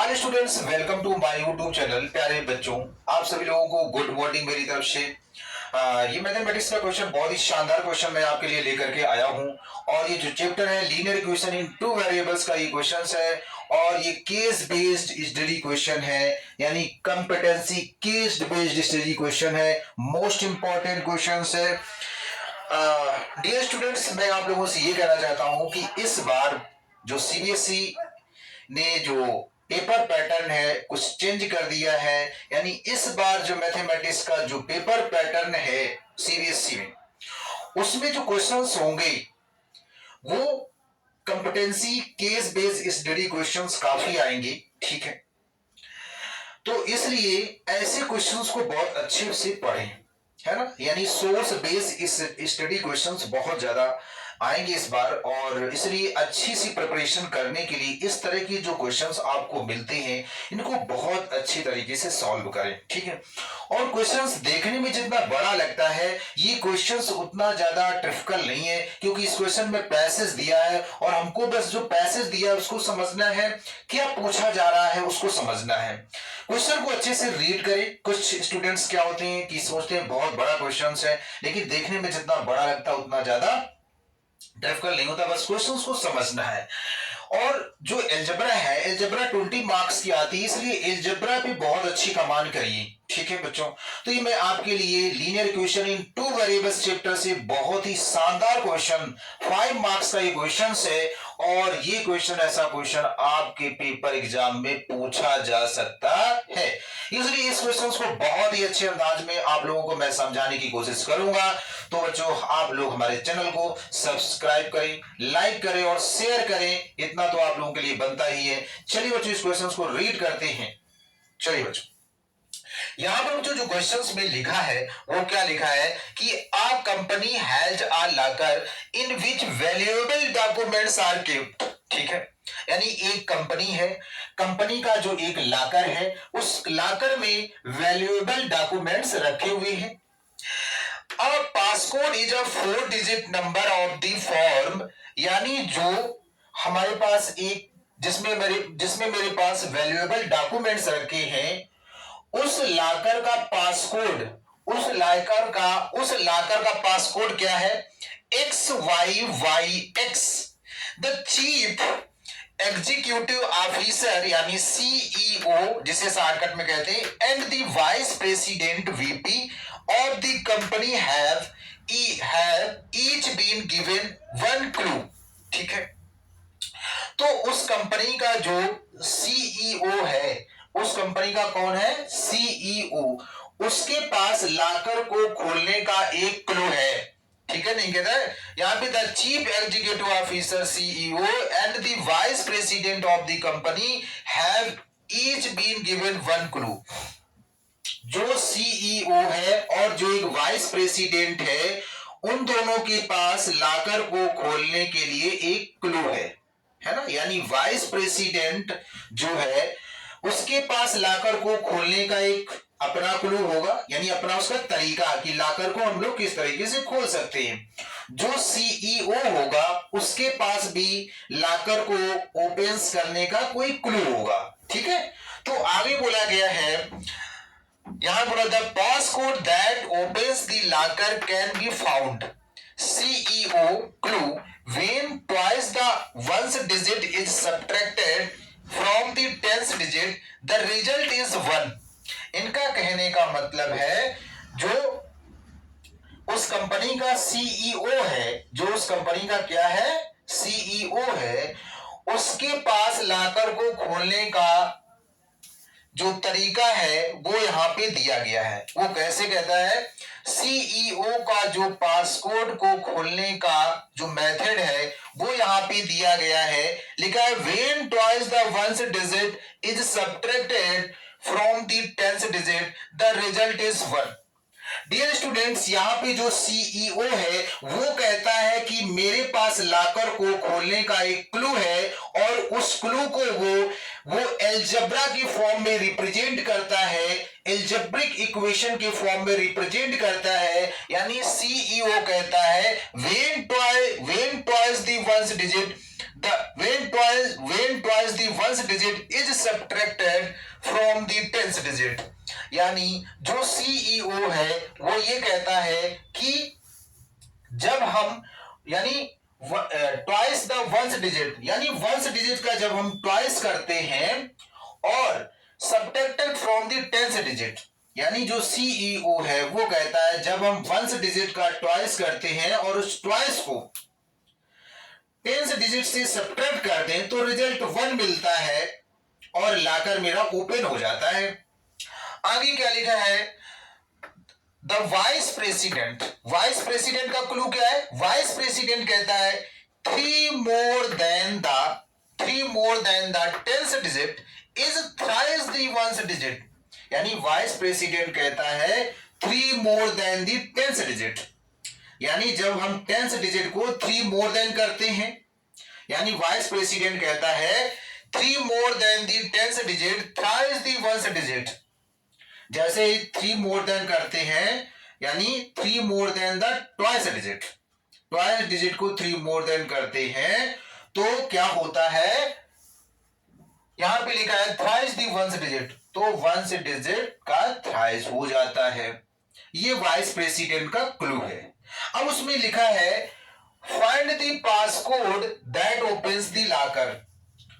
Hi students, welcome to my YouTube channel. प्यारे बच्चों, आप सभी लोगों को गुड मॉर्निंग मेरी तरफ से। ये मैथमेटिक्स का क्वेश्चन बहुत ही शानदार क्वेश्चन मैं आपके लिए लेकर के आया हूं। और ये जो चैप्टर है linear equation in two variables का ये क्वेश्चन है। और ये केस बेस्ड स्टडी क्वेश्चन है, यानी competency case based study question है। मोस्ट इंपॉर्टेंट क्वेश्चन है। डियर स्टूडेंट्स, मैं आप लोगों से ये कहना चाहता हूं कि इस बार जो सीबीएसई ने जो पेपर पैटर्न है कुछ चेंज कर दिया है। यानी इस बार जो मैथमेटिक्स का जो पेपर पैटर्न है सीबीएसई में, उसमें जो क्वेश्चंस होंगे वो competency case based study questions काफी आएंगे। ठीक है, तो इसलिए ऐसे क्वेश्चंस को बहुत अच्छे से पढ़ें, है ना। यानी सोर्स बेस्ड स्टडी क्वेश्चंस बहुत ज्यादा आएंगे इस बार, और इसलिए अच्छी सी प्रिपरेशन करने के लिए इस तरह की जो क्वेश्चंस आपको मिलते हैं इनको बहुत अच्छी तरीके से सॉल्व करें। ठीक है, और क्वेश्चंस देखने में जितना बड़ा लगता है ये क्वेश्चंस उतना ज्यादा डिफिकल्ट नहीं है, क्योंकि इस क्वेश्चन में पैसेज दिया है और हमको बस जो पैसेज दिया है उसको समझना है, क्या पूछा जा रहा है उसको समझना है। क्वेश्चन को अच्छे से रीड करें। कुछ स्टूडेंट्स क्या होते हैं कि सोचते हैं बहुत बड़ा क्वेश्चन है, लेकिन देखने में जितना बड़ा लगता है उतना ज्यादा डिफिकल्ट नहीं होता, बस क्वेश्चंस को समझना है। और जो एलजेब्रा है, एलजेब्रा 20 मार्क्स की आती है, इसलिए एलजेब्रा पे बहुत अच्छी कमांड करिए। ठीक है बच्चों, तो ये मैं आपके लिए linear equation in two variables chapter से बहुत ही शानदार क्वेश्चन 5 मार्क्स का ये क्वेश्चन है। और ये क्वेश्चन ऐसा क्वेश्चन आपके पेपर एग्जाम में पूछा जा सकता है, इसलिए इस क्वेश्चन को बहुत ही अच्छे अंदाज में आप लोगों को मैं समझाने की कोशिश करूंगा। तो बच्चों, आप लोग हमारे चैनल को सब्सक्राइब करें, लाइक करें और शेयर करें, इतना तो आप लोगों के लिए बनता ही है। चलिए बच्चों, इस क्वेश्चन को रीड करते हैं। चलिए बच्चों, यहां पर जो क्वेश्चंस में लिखा है वो क्या लिखा है कि a company has a locker in which valuable documents are kept. ठीक है, यानी एक कंपनी है, कंपनी का जो एक लॉकर है, उस लॉकर में वैल्यूएबल डॉक्यूमेंट्स रखे हुए हैं। A passcode is a 4 digit number of the form, यानी जो हमारे पास एक जिसमें मेरे पास वैल्यूएबल डॉक्यूमेंट्स रखे हैं, उस लॉकर का पासकोड, उस लॉकर का पासकोड क्या है? XYYX। The chief executive officer यानी सीईओ, जिसे शॉर्टकट में कहते हैं, and the vice president VP of the company have each been given one clue. ठीक है, तो उस कंपनी का जो सीईओ है, उस कंपनी का कौन है? सीईओ। उसके पास लॉकर को खोलने का एक क्लू है। ठीक है, नहीं कहता है यहां पे the chief executive officer CEO and the vice president of the company have each been given one clue. जो सीईओ है और जो एक वाइस प्रेसिडेंट है, उन दोनों के पास लॉकर को खोलने के लिए एक क्लू है ना। यानी वाइस प्रेसिडेंट जो है उसके पास लॉकर को खोलने का एक अपना क्लू होगा, यानी अपना उसका तरीका कि लॉकर को हम लोग किस तरीके से खोल सकते हैं। जो सीईओ होगा उसके पास भी लॉकर को ओपन करने का कोई क्लू होगा। ठीक है, तो आगे बोला गया है, यहां बोला the passcode that opens the locker can be found CEO clue when twice the ones digit is subtracted from the tens digit the result is 1। इनका कहने का मतलब है, जो उस कंपनी का सीईओ है, जो उस कंपनी का क्या है? सीईओ है, उसके पास लॉकर को खोलने का जो तरीका है वो यहां पे दिया गया है। वो कैसे कहता है? सीईओ का जो पासकोड को खोलने का जो मेथड है वो यहां पे दिया गया है। लिखा है when twice the ones digit is subtracted from the tens digit the result is 1। Dear students, यहाँ पे जो सीईओ है वो कहता है कि मेरे पास लॉकर को खोलने का एक क्लू है, और उस क्लू को वो एल्जेब्रा की फॉर्म में रिप्रेजेंट करता है, एल्जेब्रिक इक्वेशन के फॉर्म में रिप्रेजेंट करता है। यानी सीईओ कहता है when twice the ones digit twice the ones digit is subtracted from the tens digit, यानी जो सीईओ है वो ये कहता है कि जब हम यानी ट्वाइस द वंस डिजिट, यानी वंस डिजिट का जब हम ट्वाइस करते हैं और subtracted from the tens digit, यानी जो सीईओ है वो कहता है जब हम वंस डिजिट का ट्वाइस करते हैं और उस ट्वाइस को टेंस डिजिट से सब्ट्रैक्ट कर दें तो रिजल्ट 1 मिलता है और लाकर मेरा ओपन हो जाता है। आगे क्या लिखा है, the vice president, vice president का क्लू क्या है, वाइस प्रेसिडेंट कहता है three more than the tens digit is thrice the ones digit, यानी वाइस प्रेसिडेंट कहता है 3 more then the tens digit, यानी जब हम टेंस डिजिट को 3 मोर देन करते हैं, यानी वाइस प्रेसिडेंट कहता है 3 more then the tens digit thrice the ones digit, जैसे 3 मोर देन करते हैं यानी 3 more then the twice digit, twice digit को 3 मोर देन करते हैं तो क्या होता है, यहां पे लिखा है थ्राइस द वंस डिजिट, तो वंस डिजिट का थ्राइस हो जाता है। ये वाइस प्रेसिडेंट का क्लू है। अब उसमें लिखा है find the passcode that opens the locker,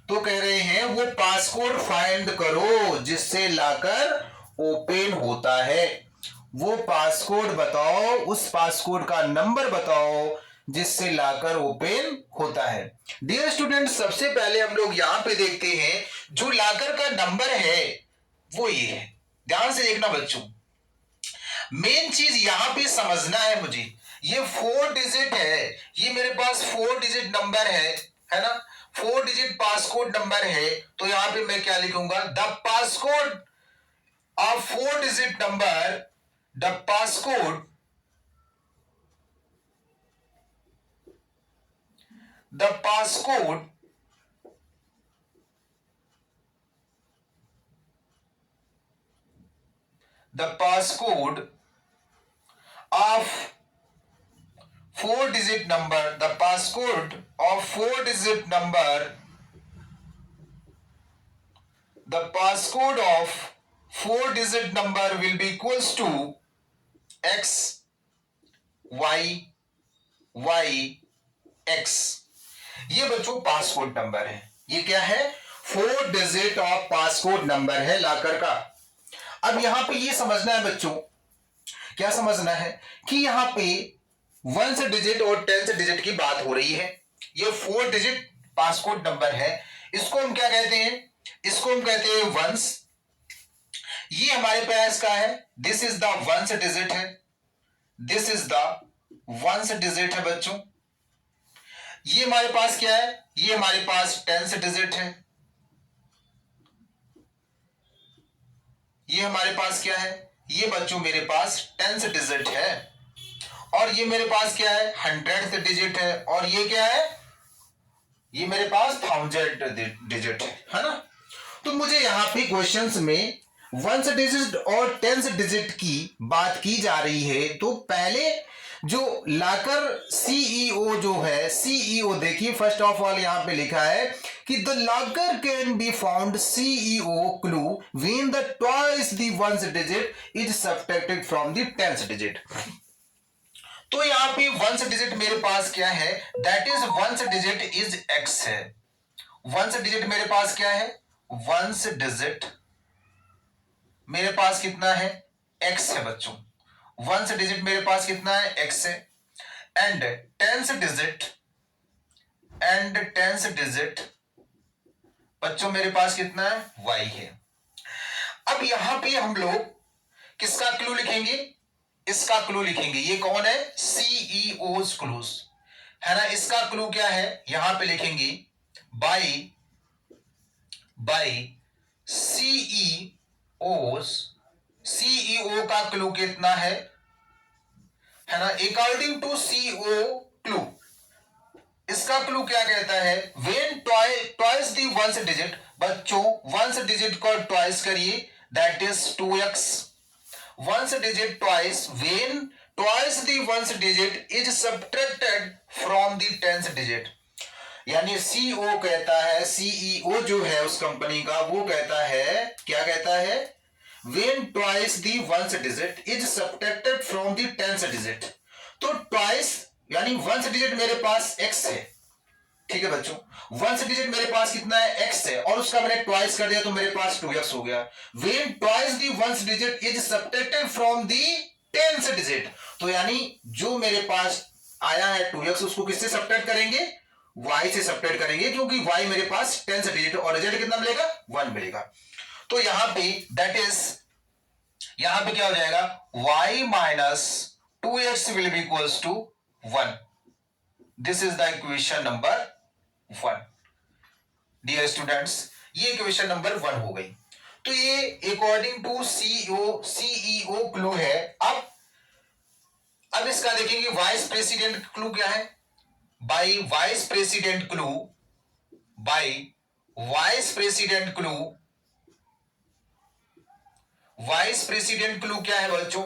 तो कह रहे हैं वो पासकोड फाइंड करो जिससे लॉकर ओपन होता है, वो पासकोड बताओ, उस पासकोड का नंबर बताओ जिससे लॉकर ओपन होता है। डियर स्टूडेंट, सबसे पहले हम लोग यहां पे देखते हैं जो लॉकर का नंबर है वो ये है, ध्यान से देखना बच्चों, मेन चीज यहां पे समझना है मुझे, ये 4 डिजिट है, ये मेरे पास 4 डिजिट नंबर है ना, 4 डिजिट पासकोड नंबर है, तो यहां पे मैं क्या लिखूंगा, the passcode of 4 digit number, the passcode of 4 digit number, the passcode of 4 digit number, the passcode of 4 digit number will be equals to x y y x, ये बच्चों passcode number है, ये क्या है, 4 डिजिट ऑफ पासकोड नंबर है locker का। अब यहां पे ये समझना है बच्चों, क्या समझना है कि यहां पे वंस डिजिट और टेंस डिजिट की बात हो रही है, ये 4 डिजिट पासकोड नंबर है, इसको हम क्या कहते हैं, इसको हम कहते हैं वंस, ये हमारे पास का है, this is the ones digit है, this is the ones digit है बच्चों, ये हमारे पास क्या है, ये हमारे पास टेंस डिजिट है, ये हमारे पास क्या है, ये बच्चों मेरे पास टेंस डिजिट है, और ये मेरे पास क्या है, 100th डिजिट है, और ये क्या है, ये मेरे पास 1000th डिजिट है ना। तो मुझे यहां पे क्वेश्चंस में वंस डिजिट और टेंस डिजिट की बात की जा रही है, तो पहले जो लॉकर सीईओ जो है, सीईओ देखिए फर्स्ट ऑफ ऑल यहां पे लिखा है कि the locker can be found CEO clue when the twice the ones digit is subtracted from the tens digit, तो यहां पे वंस डिजिट मेरे पास क्या है, that is once digit is x है, वंस डिजिट मेरे पास क्या है, वंस डिजिट मेरे पास कितना है, एक्स है बच्चों, वंस डिजिट मेरे पास कितना है, एक्स है, एंड टेंस डिजिट बच्चों मेरे पास कितना है, वाई है। अब यहां पे हम लोग किसका क्लू लिखेंगे, इसका क्लू लिखेंगे, ये कौन है, सीईओज क्लूज है ना, इसका क्लू क्या है, यहां पे लिखेंगे बाय सीईओज, सीईओ का क्लू कितना है ना, अकॉर्डिंग टू सीईओ क्लू, इसका क्लू क्या कहता है, when twice the ones digit, बच्चों वंस डिजिट को ट्वाइस करिए, that is 2x, ones digit twice, when twice the ones digit is subtracted from the tens digit, यानी सीईओ कहता है, सीईओ जो है उस कंपनी का, वो कहता है, क्या कहता है, when twice the ones digit is subtracted from the tens digit। तो twice यानी वंस डिजिट मेरे पास x है, ठीक है बच्चों, वंस डिजिट मेरे पास कितना है, x है, और उसका मैंने ट्वाइस कर दिया तो मेरे पास 2x हो गया। when twice the ones digit is subtracted from the tens digit, तो यानी जो मेरे पास आया है 2x, उसको किससे सब्ट्रैक्ट करेंगे, y से सब्ट्रैक्ट करेंगे, क्योंकि y मेरे पास टेंस डिजिट और रिजल्ट कितना मिलेगा, 1 मिलेगा। तो यहां पे दैट इज, यहां पे क्या हो जाएगा, y minus 2x will be equals to 1। This is the equation number 1। Dear students, ये इक्वेशन नंबर 1 हो गई। तो ये अकॉर्डिंग टू सीईओ क्लू है। अब इसका देखेंगे वाइस प्रेसिडेंट क्लू क्या है। By vice president clue, by vice president clue, vice president clue क्या है बच्चों,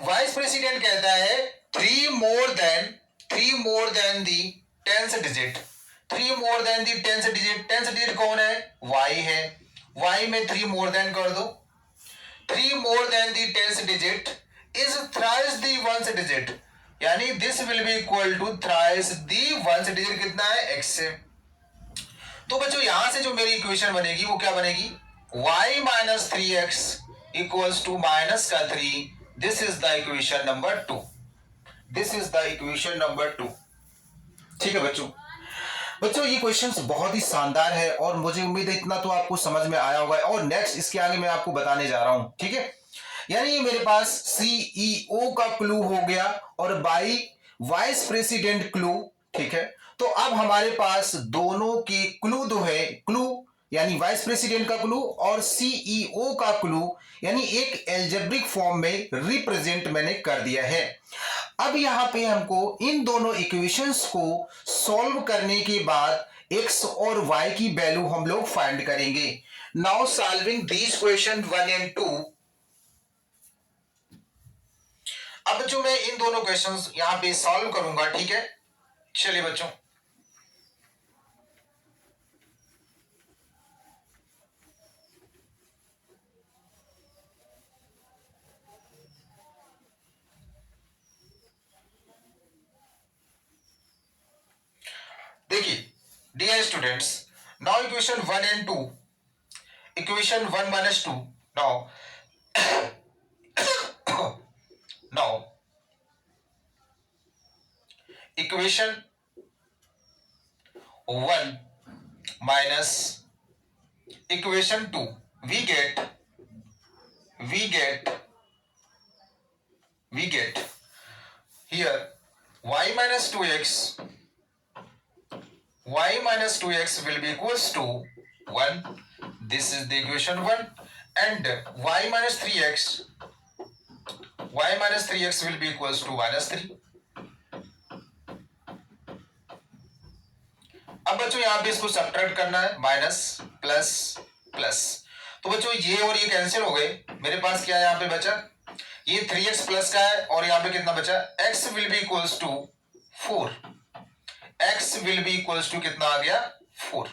वाइस प्रेसिडेंट कहता है 3 more than the tens digit, 3 more than the tens digit. Tens digit कौन है, y है, y में 3 मोर देन कर दो, 3 more than the tens digit is thrice the ones digit, यानी this will be equal to thrice the ones digit, कितना है, x है। तो बच्चों यहां से जो मेरी इक्वेशन बनेगी वो क्या बनेगी, y minus 3x equals to minus का 3। This is the equation number 2। This is the equation number 2। ठीक है बच्चों, बच्चों ये क्वेश्चंस बहुत ही शानदार है और मुझे उम्मीद है इतना तो आपको समझ में आया होगा। और नेक्स्ट इसके आगे मैं आपको बताने जा रहा हूं, ठीक है। यानी ये मेरे पास सीईओ का क्लू हो गया और बाई वाइस प्रेसिडेंट क्लू, ठीक है। तो अब हमारे पास दोनों के क्लू दो है, क्लू यानी वाइस प्रेसिडेंट का क्लू और सीईओ का क्लू, यानी एक एल्जेब्रिक फॉर्म में रिप्रेजेंट मैंने कर दिया है। अब यहां पे हमको इन दोनों इक्वेशंस को सॉल्व करने के बाद x और y की वैल्यू हम लोग फाइंड करेंगे। Now solving these question 1 and 2। अब जो मैं इन दोनों क्वेश्चंस यहां पे सॉल्व करूंगा, ठीक है। चलिए बच्चों, देखिए dear students, now equation 1 and 2, equation 1 minus 2। Now now equation 1 minus equation 2, we get here y minus 2x will be equals to 1. This is the equation 1. And y minus 3x will be equals to minus 3. अब बच्चों यहां पे इसको subtract करना है, minus plus plus. तो बच्चों ये और ये कैंसिल हो गए, मेरे पास क्या है यहां पे बचा, ये 3x प्लस का है और यहां पे कितना बचा, x will be equals to 4। x will be equals to कितना आ गया, 4।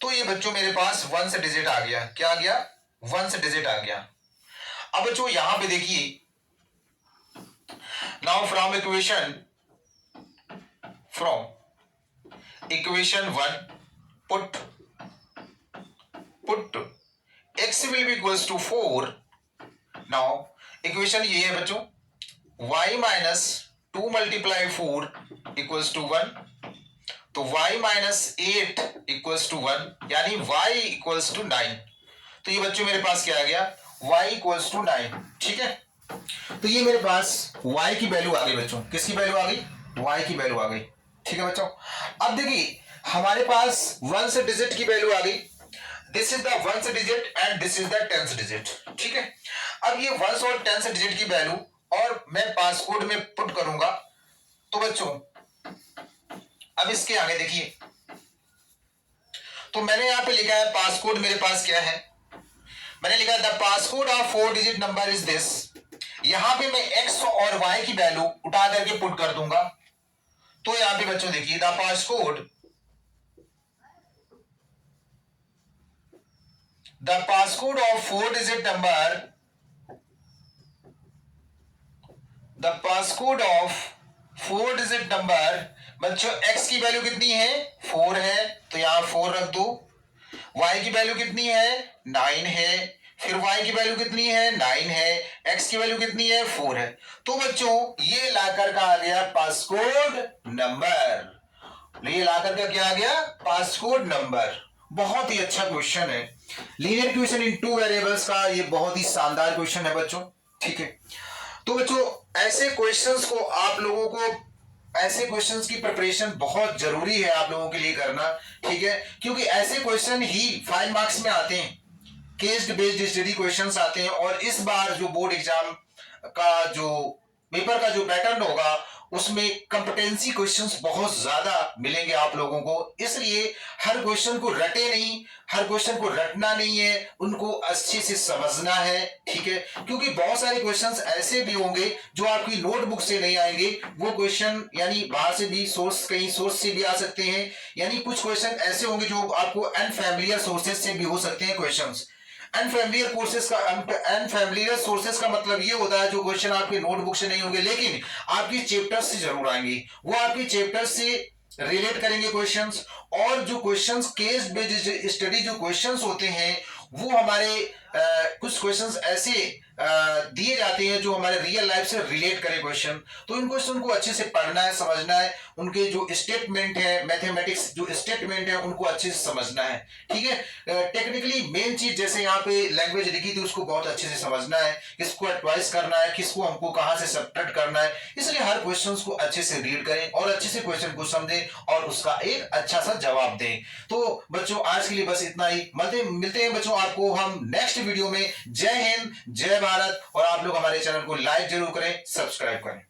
तो ये बच्चों मेरे पास 1 से डिजिट आ गया, क्या आ गया, 1 से डिजिट आ गया। अब बच्चों यहां पे देखिए, now from equation 1 put x will be equals to 4। now equation ये है बच्चों, y minus 2 multiply 4 equals to 1। तो y minus 8 equals to 1, यानी y equals to 9। तो ये बच्चों मेरे पास क्या आ गया, y equals to 9, ठीक है। तो ये मेरे पास y की वैल्यू आ गई बच्चों, किसकी वैल्यू आ गई, y की वैल्यू आ गई, ठीक है बच्चों। अब देखिए हमारे पास 1 से डिजिट की वैल्यू आ गई, दिस इज द 1 से digit and this is the 10 से डिजिट, ठीक है। अब ये 1 और 10 से डिजिट की वैल्यू और मैं पासकोड में पुट करूंगा। तो बच्चों अब इसके आगे देखिए, तो मैंने यहां पे लिखा है पासकोड, मेरे पास क्या है, मैंने लिखा the passcode of 4 digit number is this. यहां पे मैं x और y की वैल्यू उठा करके पुट कर दूंगा। तो यहां पे बच्चों देखिए the passcode of 4 digit number, the passcode of 4 digit number बच्चों, x की वैल्यू कितनी है 4 है, तो यहां 4 रख दो। y की वैल्यू कितनी है 9 है, फिर y की वैल्यू कितनी है 9 है, x की वैल्यू कितनी है 4 है। तो बच्चों ये लाकर का आ गया पासकोड नंबर, ये लाकर का क्या आ गया पासकोड नंबर। बहुत ही अच्छा क्वेश्चन है, लीनियर क्वेश्चन इन 2 वेरिएबल्स का ये बहुत ही शानदार क्वेश्चन है बच्चों। ठीक है, तो बच्चों ऐसे क्वेश्चंस को आप लोगों को, ऐसे क्वेश्चंस की प्रिपरेशन बहुत जरूरी है आप लोगों के लिए करना। ठीक है, क्योंकि ऐसे क्वेश्चन ही 5 मार्क्स में आते हैं, केस बेस्ड स्टडी क्वेश्चंस आते हैं। और इस बार जो बोर्ड एग्जाम का जो पेपर का जो पैटर्न होगा उसमें कंपिटेंसी क्वेश्चंस बहुत ज्यादा मिलेंगे आप लोगों को, इसलिए हर क्वेश्चन को रटे नहीं, हर क्वेश्चन को रटना नहीं है, उनको अच्छे से समझना है। ठीक है, क्योंकि बहुत सारे क्वेश्चंस ऐसे भी होंगे जो आपकी नोटबुक से नहीं आएंगे, वो क्वेश्चन यानी बाहर से भी सोर्स, कहीं सोर्स से भी आ सकते हैं, यानी कुछ क्वेश्चन ऐसे होंगे जो आपको अनफैमिलियर सोर्सेज से भी हो सकते हैं क्वेश्चंस। अनफैमिलियर सोर्सेस का मतलब ये होता है जो क्वेश्चन आपके नोटबुक से नहीं होंगे लेकिन आपकी चैप्टर से जरूर आएंगे, वो आपकी चैप्टर से रिलेट करेंगे क्वेश्चंस। और जो क्वेश्चंस केस बेस्ड स्टडी जो क्वेश्चंस होते हैं वो हमारे कुछ क्वेश्चंस ऐसे दिए जाते हैं जो हमारे रियल लाइफ से रिलेट करें क्वेश्चन, तो इन क्वेश्चन को अच्छे से पढ़ना है, समझना है, उनके जो स्टेटमेंट है, मैथमेटिक्स जो स्टेटमेंट है उनको अच्छे से समझना है। ठीक है, टेक्निकली मेन चीज जैसे यहाँ पे लैंग्वेज लिखी थी उसको बहुत अच्छे से समझना है, किसको एडवाइस करना है, किसको हमको कहां से सब्ट्रैक्ट करना है, इसलिए हर क्वेश्चन को अच्छे से रीड करें और अच्छे से क्वेश्चन को समझें और उसका एक अच्छा सा जवाब दें। तो बच्चों आज के लिए बस इतना ही, मिलते हैं बच्चों आपको हम नेक्स्ट वीडियो में। जय हिंद, जय भारत, और आप लोग हमारे चैनल को लाइक जरूर करें, सब्सक्राइब करें।